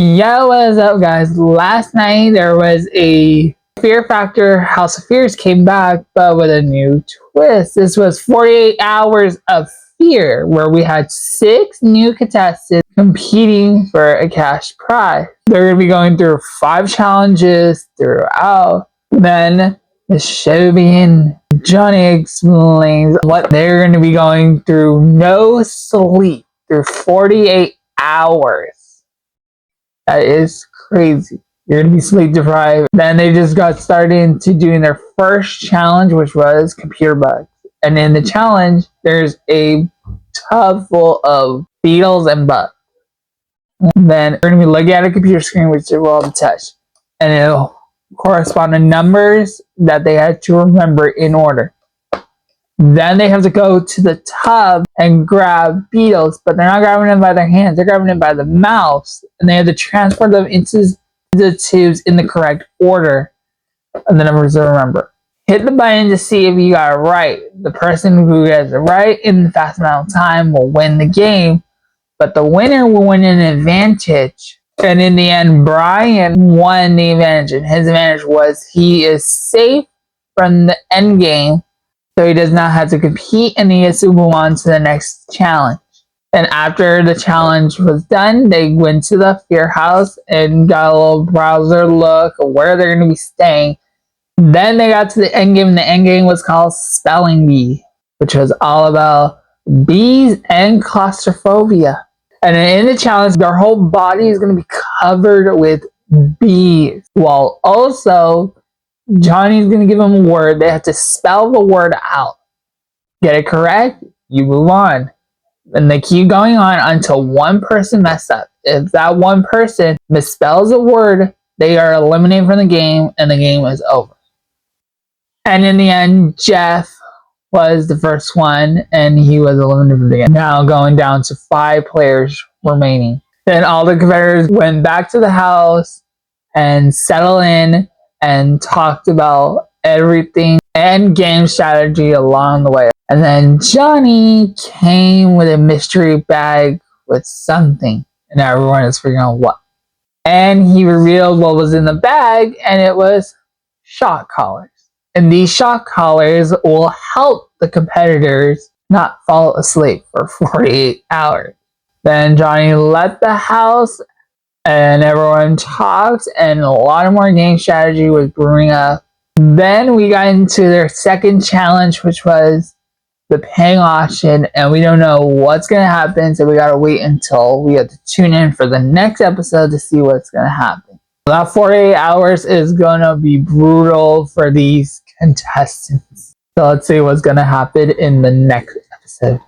Yeah, what is up, guys? Last night there was a Fear Factor House of Fears came back, but with a new twist. This was 48 Hours of Fear, where we had 6 new contestants competing for a cash prize. They're going to be going through 5 challenges throughout. Then the show begins. Johnny explains what they're going to be going through. No sleep through 48 hours. That is crazy. You're going to be sleep deprived. Then they just got started into doing their first challenge, which was computer bugs. And in the challenge, there's a tub full of beetles and bugs. Then you're going to be looking at a computer screen, which they will have to touch. And it'll correspond to numbers that they had to remember in order. Then they have to go to the tub and grab beetles, but they're not grabbing them by their hands, they're grabbing them by the mouths, and they have to transport them into the tubes in the correct order of the numbers to remember. Hit the button to see if you got it right. The person who gets it right in the fast amount of time will win the game, but the winner will win an advantage. And in the end, Brian won the advantage, and his advantage was he is safe from the end game, so he does not have to compete, and he has to move on to the next challenge. And after the challenge was done, they went to the Fear House and got a little browser look of where they're going to be staying. Then they got to the end game, and the end game was called Spelling Bee, which was all about bees and claustrophobia. And in the challenge, their whole body is going to be covered with bees, while also Johnny's going to give them a word. They have to spell the word out. Get it correct, you move on. And they keep going on until one person messes up. If that one person misspells a word, they are eliminated from the game, and the game is over. And in the end, Jeff was the first one, and he was eliminated from the game. Now going down to 5 players remaining. Then all the competitors went back to the house and settled in and talked about everything and game strategy along the way. And then Johnny came with a mystery bag with something, and everyone is figuring out what. And he revealed what was in the bag, and it was shock collars. And these shock collars will help the competitors not fall asleep for 48 hours. Then Johnny left the house, and everyone talked, and a lot more game strategy was brewing up. Then we got into their second challenge, which was the paying auction, and we don't know what's going to happen, so we got to wait until we have to tune in for the next episode to see what's going to happen. That 48 hours is going to be brutal for these contestants. So let's see what's going to happen in the next episode.